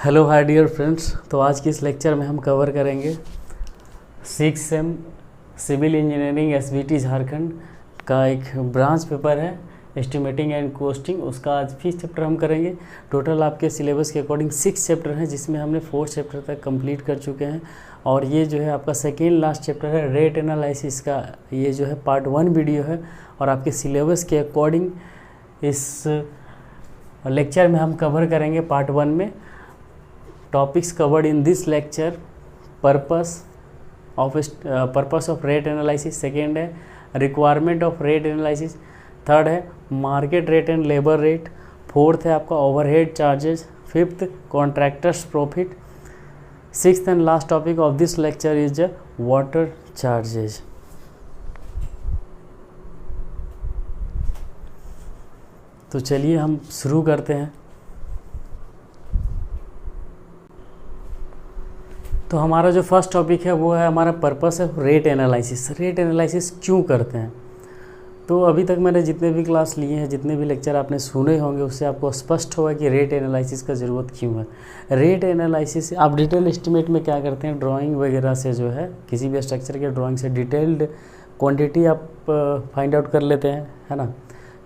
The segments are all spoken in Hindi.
Hello hi dear friends. तो आज की इस लेक्चर में हम कवर करेंगे 6 sem civil engineering SVT Jharkhand का एक ब्रांच पेपर है एस्टिमेटिंग एंड कॉस्टिंग। उसका आज 5 चैप्टर हम करेंगे। टोटल आपके सिलेबस के अकॉर्डिंग 6 चैप्टर हैं, जिसमें हमने 4 चैप्टर तक कंप्लीट कर चुके हैं। और ये जो है आपका सेकेंड लास्ट चैप्टर है रेट एनालिसिस का। ये जो है पार्ट 1 वीडियो है और आपके सिलेबस के अकॉर्डिंग इस लेक्चर में हम कवर करेंगे पार्ट 1 में topics covered in this lecture. Purpose of rate analysis, second है requirement of rate analysis, third है market rate and labour rate, fourth है आपका overhead charges, fifth contractors profit, sixth and last topic of this lecture is water charges. तो चलिए हम शुरू करते हैं। तो हमारा जो फर्स्ट टॉपिक है वो है हमारा पर्पस है रेट एनालिसिस। रेट एनालिसिस क्यों करते हैं? तो अभी तक मैंने जितने भी क्लास लिए हैं, जितने भी लेक्चर आपने सुने होंगे, उससे आपको स्पष्ट होगा कि रेट एनालिसिस का ज़रूरत क्यों है। रेट एनालिसिस आप डिटेल एस्टिमेट में क्या करते हैं, ड्राइंग वगैरह से जो है किसी भी स्ट्रक्चर के ड्राइंग से डिटेल्ड क्वांटिटी आप फाइंड आउट कर लेते हैं, है ना,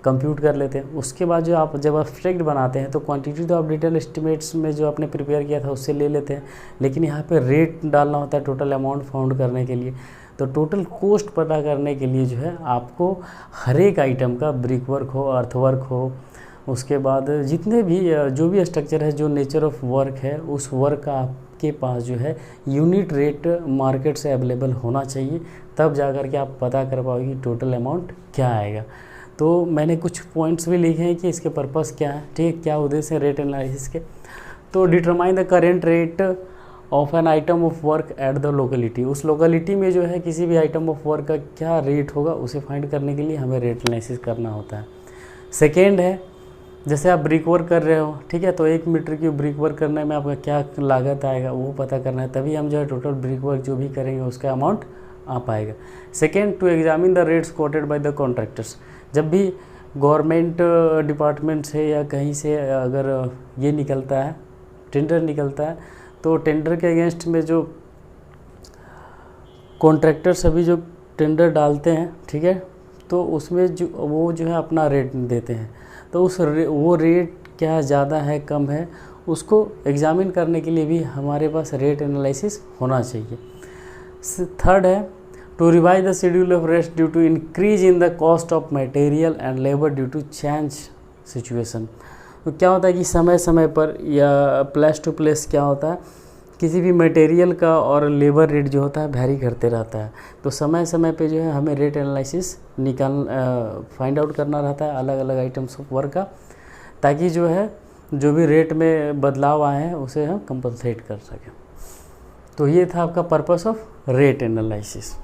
कंप्यूट कर लेते हैं। उसके बाद जो आप जब एब्स्ट्रैक्ट बनाते हैं तो क्वांटिटी तो आप डिटेल एस्टिमेट्स में जो आपने प्रिपेयर किया था उससे ले लेते हैं, लेकिन यहाँ पे रेट डालना होता है टोटल अमाउंट फाउंड करने के लिए। तो टोटल कॉस्ट पता करने के लिए जो है आपको हर एक आइटम का ब्रिक वर्क हो, अर्थ वर्क हो, उसके बाद जितने भी जो भी स्ट्रक्चर है, जो नेचर ऑफ वर्क है, उस वर्क का आपके पास जो है यूनिट रेट मार्केट से अवेलेबल होना चाहिए। तब जा कर के आप पता कर पाओगे टोटल अमाउंट क्या आएगा। तो मैंने कुछ पॉइंट्स भी लिखे हैं कि इसके पर्पस क्या है, ठीक है, क्या उद्देश्य है रेट एनालिसिस के। तो determine the current rate of an item of work at the locality. उस लोकेलिटी में जो है किसी भी आइटम ऑफ वर्क का क्या रेट होगा उसे फाइंड करने के लिए हमें रेट एनालिसिस करना होता है। सेकेंड है, जैसे आप ब्रिक वर्क कर रहे हो, ठीक है, तो 1 मीटर की ब्रिक वर्क करने में आपका क्या लागत आएगा वो पता करना है, तभी हम जो है टोटल ब्रिक वर्क जो भी करेंगे उसका अमाउंट आ पाएगा। Second, to examine the rates quoted by the contractors. जब भी गवर्नमेंट डिपार्टमेंट से या कहीं से अगर ये निकलता है, टेंडर निकलता है, तो टेंडर के अगेंस्ट में जो कॉन्ट्रैक्टर सभी जो टेंडर डालते हैं, ठीक है, तो उसमें जो वो जो है अपना रेट देते हैं। तो वो रेट क्या ज़्यादा है कम है उसको एग्जामिन करने के लिए भी हमारे पास रेट एनालिसिस होना चाहिए। थर्ड है to revise the schedule of रेस्ट due to increase in the cost of material and labour due to change situation. तो क्या होता है कि समय समय पर या प्लेस टू प्लेस क्या होता है, किसी भी मटेरियल का और लेबर रेट जो होता है वैरी करते रहता है। तो समय समय पे जो है हमें रेट एनालिसिस फाइंड आउट करना रहता है अलग अलग आइटम्स ऑफ वर्क का, ताकि जो है जो भी रेट में बदलाव आए हैं उसे हम कंपनसेट कर सकें। तो ये था आपका purpose of rate analysis.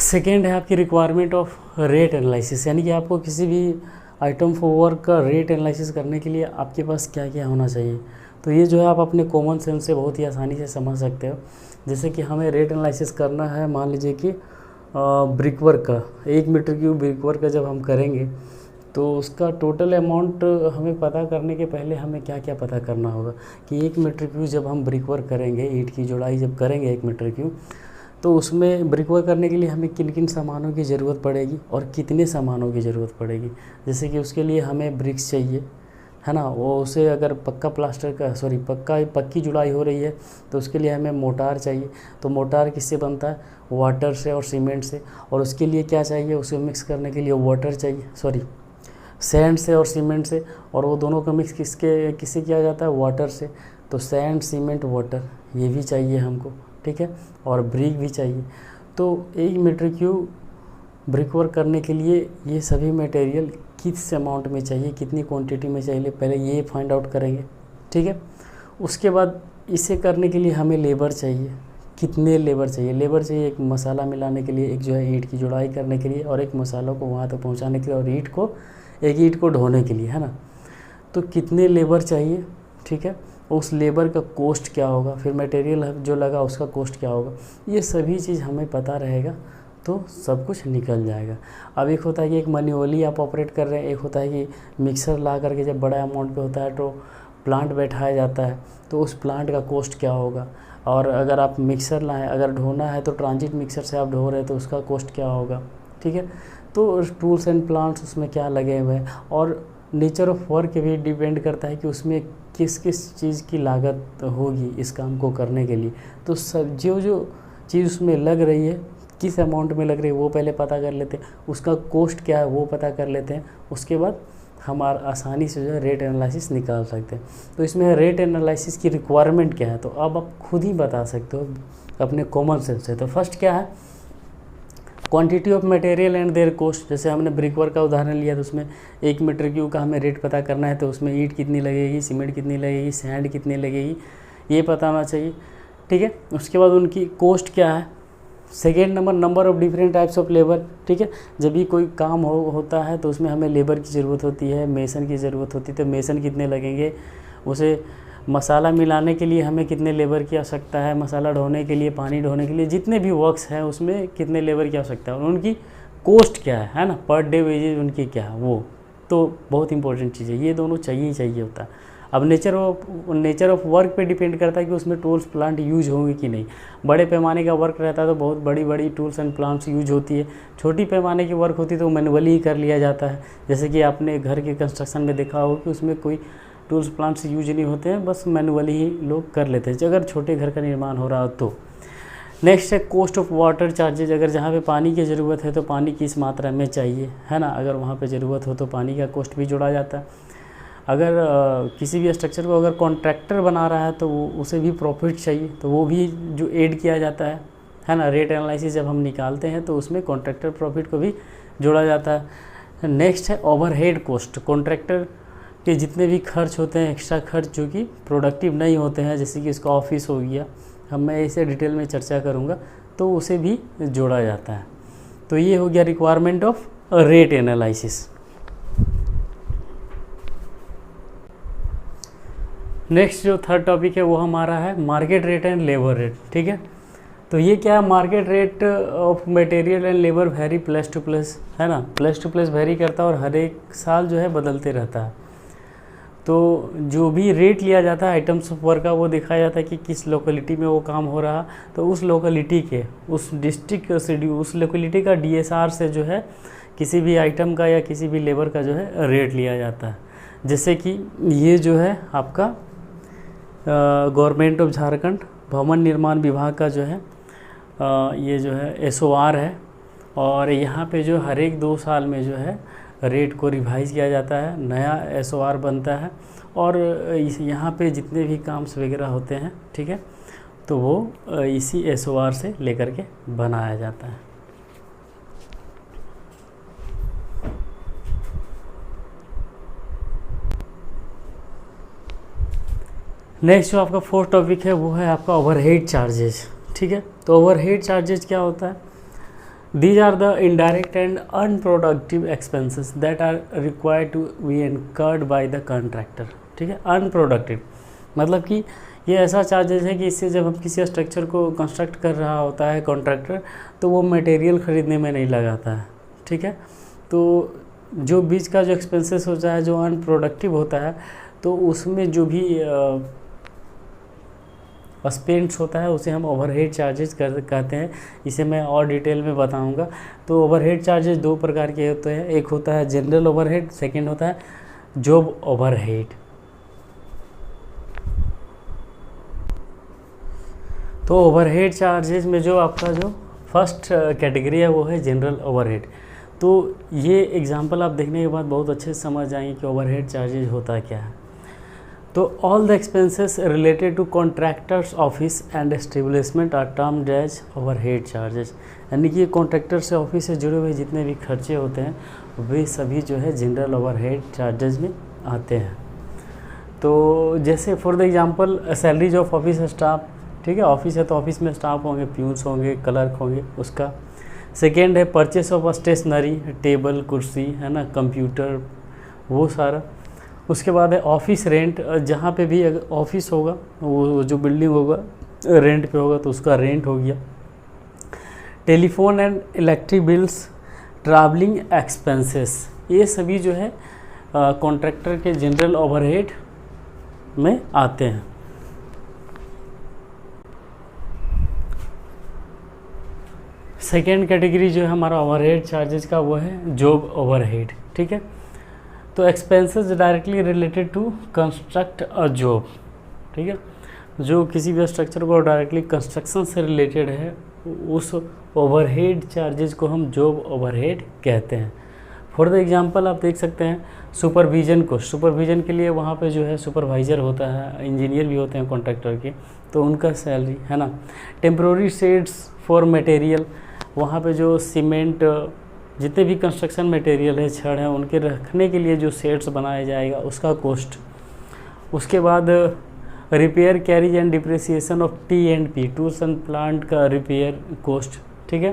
Second है आपकी रिक्वायरमेंट ऑफ रेट एनालिसिस, यानी कि आपको किसी भी आइटम फॉर वर्क का रेट एनालिसिस करने के लिए आपके पास क्या क्या होना चाहिए। तो ये जो है आप अपने कॉमन सेंस से बहुत ही आसानी से समझ सकते हो। जैसे कि हमें रेट एनालिसिस करना है, मान लीजिए कि ब्रिक वर्क का 1 मीटर की ब्रिक वर्क का जब हम करेंगे तो उसका टोटल अमाउंट हमें पता करने के पहले हमें क्या क्या पता करना होगा कि 1 मीटर क्यूब जब हम ब्रिक वर्क करेंगे, ईंट की जोड़ाई जब करेंगे 1 मीटर क्यूब, तो उसमें ब्रिक वर्क करने के लिए हमें किन किन सामानों की ज़रूरत पड़ेगी और कितने सामानों की ज़रूरत पड़ेगी। जैसे कि उसके लिए हमें ब्रिक्स चाहिए, है ना, वो उसे अगर पक्की जुड़ाई हो रही है तो उसके लिए हमें मोटार चाहिए। तो मोटार किससे बनता है, वाटर से और सीमेंट से। और उसके लिए क्या चाहिए, उसे मिक्स करने के लिए वाटर चाहिए, सैंड से और सीमेंट से। और वो दोनों का मिक्स किससे किया जाता है, वाटर से। तो सैंड, सीमेंट, वाटर ये भी चाहिए हमको, ठीक है, और ब्रिक भी चाहिए। तो 1 मीटर क्यूब ब्रिक वर्क करने के लिए ये सभी मटेरियल किस अमाउंट में चाहिए, कितनी क्वांटिटी में चाहिए, पहले ये फाइंड आउट करेंगे, ठीक है। उसके बाद इसे करने के लिए हमें लेबर चाहिए, कितने लेबर चाहिए। लेबर चाहिए एक मसाला मिलाने के लिए, एक जो है ईंट की जुड़ाई करने के लिए, और एक मसालों को वहाँ तक पहुँचाने के लिए, और एक ईंट को ढोने के लिए, है ना। तो कितने लेबर चाहिए, ठीक है, उस लेबर का कॉस्ट क्या होगा, फिर मटेरियल जो लगा उसका कॉस्ट क्या होगा, ये सभी चीज़ हमें पता रहेगा तो सब कुछ निकल जाएगा। अब एक होता है कि एक मैन्युअली आप ऑपरेट कर रहे हैं, एक होता है कि मिक्सर ला करके जब बड़ा अमाउंट पे होता है तो प्लांट बैठाया जाता है, तो उस प्लांट का कॉस्ट क्या होगा। और अगर आप मिक्सर लाएँ, अगर ढोना है तो ट्रांजिट मिक्सर से आप ढो रहे हैं तो उसका कॉस्ट क्या होगा, ठीक है। तो टूल्स एंड प्लांट्स उसमें क्या लगे हुए हैं, और नेचर ऑफ वर्क भी डिपेंड करता है कि उसमें किस किस चीज़ की लागत होगी इस काम को करने के लिए। तो सब जो चीज़ उसमें लग रही है, किस अमाउंट में लग रही है वो पहले पता कर लेते हैं, उसका कॉस्ट क्या है वो पता कर लेते हैं, उसके बाद हम आसानी से जो है रेट एनालिसिस निकाल सकते हैं। तो इसमें रेट एनालिसिस की रिक्वायरमेंट क्या है, तो अब आप खुद ही बता सकते हो अपने कॉमन सेंस से। तो फर्स्ट क्या है, quantity of material and there cost. जैसे हमने ब्रिक वर्क का उदाहरण लिया तो उसमें 1 मीटर क्यूब का हमें रेट पता करना है, तो उसमें ईंट कितनी लगेगी, सीमेंट कितनी लगेगी, सैंड कितनी लगेगी, ये पता होना चाहिए, ठीक है। उसके बाद उनकी कॉस्ट क्या है। Second number of different types of labour, ठीक है। जब भी कोई काम होता है तो उसमें हमें लेबर की ज़रूरत होती है, मेसन की ज़रूरत होती है, तो मेसन कितने लगेंगे। उसे मसाला मिलाने के लिए हमें कितने लेबर की आवश्यकता है, मसाला ढोने के लिए, पानी ढोने के लिए, जितने भी वर्क्स हैं उसमें कितने लेबर की आवश्यकता है, और उनकी कॉस्ट क्या है ना, पर डे वेजेज उनकी क्या है, वो तो बहुत इंपॉर्टेंट चीज़ है। ये दोनों चाहिए ही चाहिए होता है। अब नेचर ऑफ वर्क पे डिपेंड करता है कि उसमें टूल्स प्लांट यूज होंगे कि नहीं। बड़े पैमाने का वर्क रहता है तो बहुत बड़ी टूल्स एंड प्लांट्स यूज होती है। छोटी पैमाने की वर्क होती है तो मैनुअली ही कर लिया जाता है। जैसे कि आपने घर के कंस्ट्रक्शन में देखा हो कि उसमें कोई टूल्स प्लांट्स यूज नहीं होते हैं, बस मैनुअली ही लोग कर लेते हैं अगर छोटे घर का निर्माण हो रहा हो तो। नेक्स्ट है कॉस्ट ऑफ वाटर चार्जेज। अगर जहाँ पे पानी की ज़रूरत है तो पानी किस मात्रा में चाहिए, है ना, अगर वहाँ पे ज़रूरत हो तो पानी का कॉस्ट भी जोड़ा जाता है। अगर किसी भी स्ट्रक्चर को अगर कॉन्ट्रैक्टर बना रहा है तो उसे भी प्रॉफिट चाहिए, तो वो भी जो ऐड किया जाता है ना। रेट एनालिसिस जब हम निकालते हैं तो उसमें कॉन्ट्रैक्टर प्रॉफिट को भी जोड़ा जाता है। नेक्स्ट है ओवरहेड कॉस्ट। कॉन्ट्रैक्टर के जितने भी खर्च होते हैं, एक्स्ट्रा खर्च जो कि प्रोडक्टिव नहीं होते हैं, जैसे कि इसका ऑफिस हो गया, मैं इसे डिटेल में चर्चा करूँगा, तो उसे भी जोड़ा जाता है। तो ये हो गया requirement of rate analysis. Next जो थर्ड टॉपिक है वो हमारा है market rate and labour rate, ठीक है। तो ये क्या है, market rate of material and labour very plus two plus, है ना, प्लस टू प्लस वेरी करता है और हर एक साल जो है बदलते रहता है। तो जो भी रेट लिया जाता है आइटम्स ऑफ वर्क का, वो दिखाया जाता है कि किस लोकेलिटी में वो काम हो रहा, तो उस लोकेलिटी के, उस डिस्ट्रिक्ट शेड्यूल, उस लोकेलिटी का DSR से जो है किसी भी आइटम का या किसी भी लेबर का जो है रेट लिया जाता है। जैसे कि ये जो है आपका गवर्नमेंट ऑफ झारखंड भवन निर्माण विभाग का जो है ये जो है SOR है, और यहाँ पे जो हर एक 2 साल में जो है रेट को रिवाइज़ किया जाता है, नया SOR बनता है, और यहाँ पे जितने भी काम्स वगैरह होते हैं, ठीक है, तो वो इसी SOR से लेकर के बनाया जाता है। नेक्स्ट जो आपका फोर्थ टॉपिक है वो है आपका ओवरहेड चार्जेज, ठीक है। तो ओवरहेड चार्जेज क्या होता है, these are the indirect and unproductive expenses that are required to be incurred by the contractor, ठीक है। अनप्रोडक्टिव मतलब कि ये ऐसा चार्जेज है कि इससे जब हम किसी स्ट्रक्चर को कंस्ट्रक्ट कर रहा होता है कॉन्ट्रैक्टर, तो वो मटेरियल ख़रीदने में नहीं लगाता है, ठीक है। तो जो बीच का जो एक्सपेंसेस होता है, जो अनप्रोडक्टिव होता है, तो उसमें जो भी स्पेंड्स होता है उसे हम ओवरहेड चार्जेस कहते हैं। इसे मैं और डिटेल में बताऊंगा। तो ओवरहेड चार्जेस 2 प्रकार के होते हैं, एक होता है जनरल ओवरहेड, सेकंड होता है जॉब ओवरहेड। तो ओवरहेड चार्जेस में जो आपका जो फर्स्ट कैटेगरी है वो है जनरल ओवरहेड। तो ये एग्जांपल आप देखने के बाद बहुत अच्छे से समझ जाएंगे कि ओवरहेड चार्जेस होता क्या है। तो all the expenses related to contractors office and establishment are termed as overhead charges, यानी कि कॉन्ट्रैक्टर से ऑफिस से जुड़े हुए जितने भी खर्चे होते हैं वे सभी जो है जनरल ओवरहेड चार्जेस में आते हैं। तो जैसे for the example salaries of office staff, ठीक है, ऑफिस है तो ऑफिस में स्टाफ होंगे, प्यून्स होंगे, क्लर्क होंगे, उसका। सेकेंड है परचेस ऑफ स्टेशनरी, टेबल, कुर्सी, है ना, कंप्यूटर, वो सारा। उसके बाद है ऑफिस रेंट, जहाँ पे भी अगर ऑफिस होगा, वो जो बिल्डिंग होगा रेंट पे होगा तो उसका रेंट हो गया, telephone and electric bills, travelling expenses, ये सभी जो है कॉन्ट्रैक्टर के जनरल ओवरहेड में आते हैं। सेकेंड कैटेगरी जो है हमारा ओवरहेड चार्जेस का वो है जॉब ओवरहेड, ठीक है। तो expenses directly related to construct a job, ठीक है, जो किसी भी स्ट्रक्चर को डायरेक्टली कंस्ट्रक्शन से रिलेटेड है उस ओवरहेड चार्जेस को हम जॉब ओवरहेड कहते हैं। फॉर द एग्जांपल आप देख सकते हैं सुपरविजन को, सुपरविजन के लिए वहाँ पे जो है सुपरवाइज़र होता है, इंजीनियर भी होते हैं कॉन्ट्रैक्टर के, तो उनका सैलरी है ना। टेम्प्रोरी शेड्स फॉर मटेरियल, वहाँ पे जो सीमेंट जितने भी कंस्ट्रक्शन मटेरियल है, छड़ है, उनके रखने के लिए जो शेड्स बनाया जाएगा उसका कॉस्ट। उसके बाद repair carriage and depreciation of T&P, tools and plant का रिपेयर कॉस्ट, ठीक है।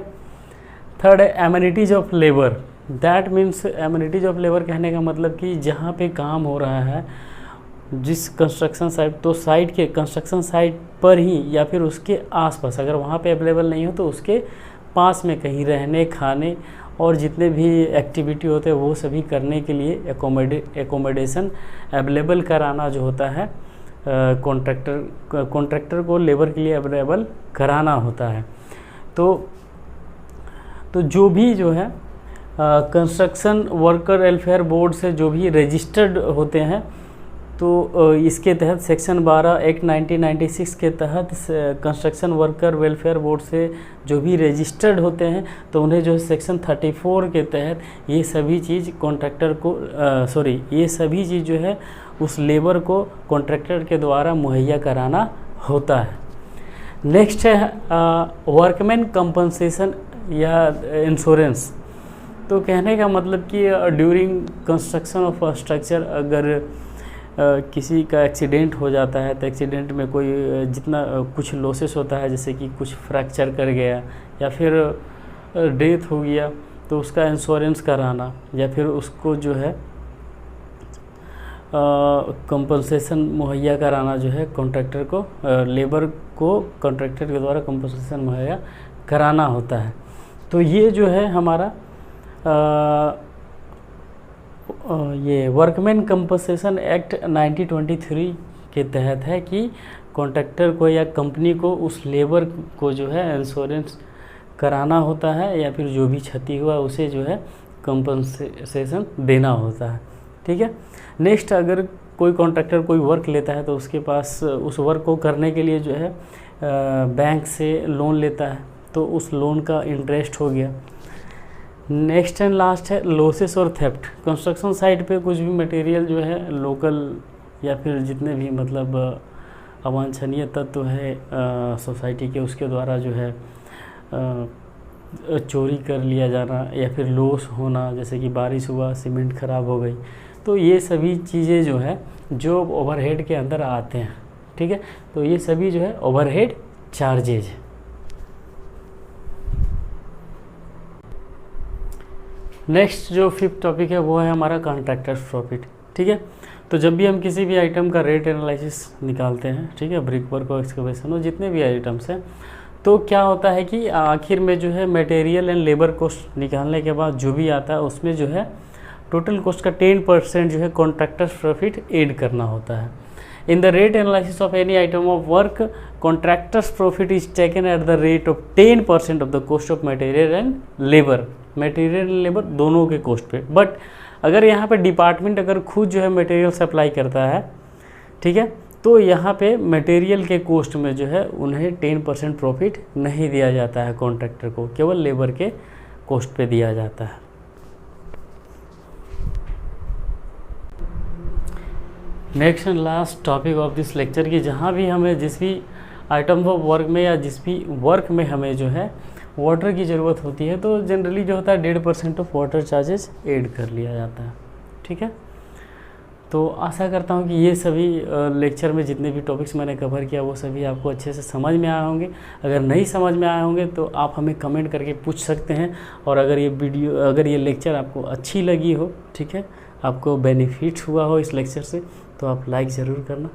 थर्ड है amenities of labour, that means amenities of labour कहने का मतलब कि जहाँ पे काम हो रहा है जिस कंस्ट्रक्शन साइट, तो साइट के कंस्ट्रक्शन साइट पर ही या फिर उसके आसपास, अगर वहाँ पे अवेलेबल नहीं हो तो उसके पास में कहीं रहने खाने और जितने भी एक्टिविटी होते हैं वो सभी करने के लिए एकोमोडेशन अवेलेबल कराना जो होता है कॉन्ट्रैक्टर को लेबर के लिए अवेलेबल कराना होता है। तो जो भी जो है कंस्ट्रक्शन वर्कर वेलफेयर बोर्ड से जो भी रजिस्टर्ड होते हैं, तो इसके तहत सेक्शन 12 एक्ट 1996 के तहत कंस्ट्रक्शन वर्कर वेलफेयर बोर्ड से जो भी रजिस्टर्ड होते हैं तो उन्हें जो सेक्शन 34 के तहत ये सभी चीज़ कॉन्ट्रैक्टर को ये सभी चीज़ जो है उस लेबर को कॉन्ट्रैक्टर के द्वारा मुहैया कराना होता है। नेक्स्ट है वर्कमैन कंपनसेशन या इंश्योरेंस। तो कहने का मतलब कि ड्यूरिंग कंस्ट्रक्शन ऑफ स्ट्रक्चर अगर किसी का एक्सीडेंट हो जाता है तो एक्सीडेंट में कोई जितना कुछ लॉसेस होता है, जैसे कि कुछ फ्रैक्चर कर गया या फिर डेथ हो गया, तो उसका इंश्योरेंस कराना या फिर उसको जो है कंपनसेशन मुहैया कराना जो है कॉन्ट्रैक्टर को, लेबर को कॉन्ट्रैक्टर के द्वारा कंपनसेशन मुहैया कराना होता है। तो ये जो है हमारा ये वर्कमैन कंपनसेशन एक्ट 1923 के तहत है कि कॉन्ट्रैक्टर को या कंपनी को उस लेबर को जो है इंश्योरेंस कराना होता है या फिर जो भी क्षति हुआ उसे जो है कंपनसेशन देना होता है, ठीक है। नेक्स्ट, अगर कोई कॉन्ट्रैक्टर कोई वर्क लेता है तो उसके पास उस वर्क को करने के लिए जो है बैंक से लोन लेता है, तो उस लोन का इंटरेस्ट हो गया। नेक्स्ट एंड लास्ट है लॉसेस और थेफ्ट। कंस्ट्रक्शन साइट पे कुछ भी मटेरियल जो है लोकल या फिर जितने भी मतलब अवांछनीय तत्व है सोसाइटी के, उसके द्वारा जो है चोरी कर लिया जाना या फिर लॉस होना, जैसे कि बारिश हुआ, सीमेंट ख़राब हो गई, तो ये सभी चीज़ें जो है जो ओवरहेड के अंदर आते हैं, ठीक है। तो ये सभी जो है ओवरहेड चार्जेज है। नेक्स्ट जो फिफ्थ टॉपिक है वो है हमारा कॉन्ट्रैक्टर्स प्रॉफिट, ठीक है। तो जब भी हम किसी भी आइटम का रेट एनालिसिस निकालते हैं, ठीक है, ब्रिक वर्क और एक्सकवेशन और जितने भी आइटम्स हैं, तो क्या होता है कि आखिर में जो है मटेरियल एंड लेबर कॉस्ट निकालने के बाद जो भी आता है उसमें जो है टोटल कॉस्ट का 10% जो है कॉन्ट्रैक्टर्स प्रॉफिट ऐड करना होता है। In the rate analysis of any item of work, contractors profit is taken at the rate of 10% of the cost of material and labour, material and labour दोनों के कॉस्ट पे। बट अगर यहाँ पे डिपार्टमेंट अगर खुद जो है मटेरियल सप्लाई करता है, ठीक है, तो यहाँ पे मटेरियल के कॉस्ट में जो है उन्हें 10% प्रॉफिट नहीं दिया जाता है कॉन्ट्रैक्टर को, केवल लेबर के कॉस्ट पे दिया जाता है। Next and last topic of this lecture की जहाँ भी हमें जिस भी आइटम ऑफ वर्क में या जिस भी वर्क में हमें जो है वाटर की ज़रूरत होती है, तो जनरली जो होता है 1.5% ऑफ वाटर चार्जेस ऐड कर लिया जाता है, ठीक है। तो आशा करता हूँ कि ये सभी लेक्चर में जितने भी टॉपिक्स मैंने कवर किया वो सभी आपको अच्छे से समझ में आए होंगे। अगर नहीं समझ में आए होंगे तो आप हमें कमेंट करके पूछ सकते हैं, और अगर ये लेक्चर आपको अच्छी लगी हो, ठीक है, आपको बेनिफिट हुआ हो इस लेक्चर से, तो आप लाइक ज़रूर करना।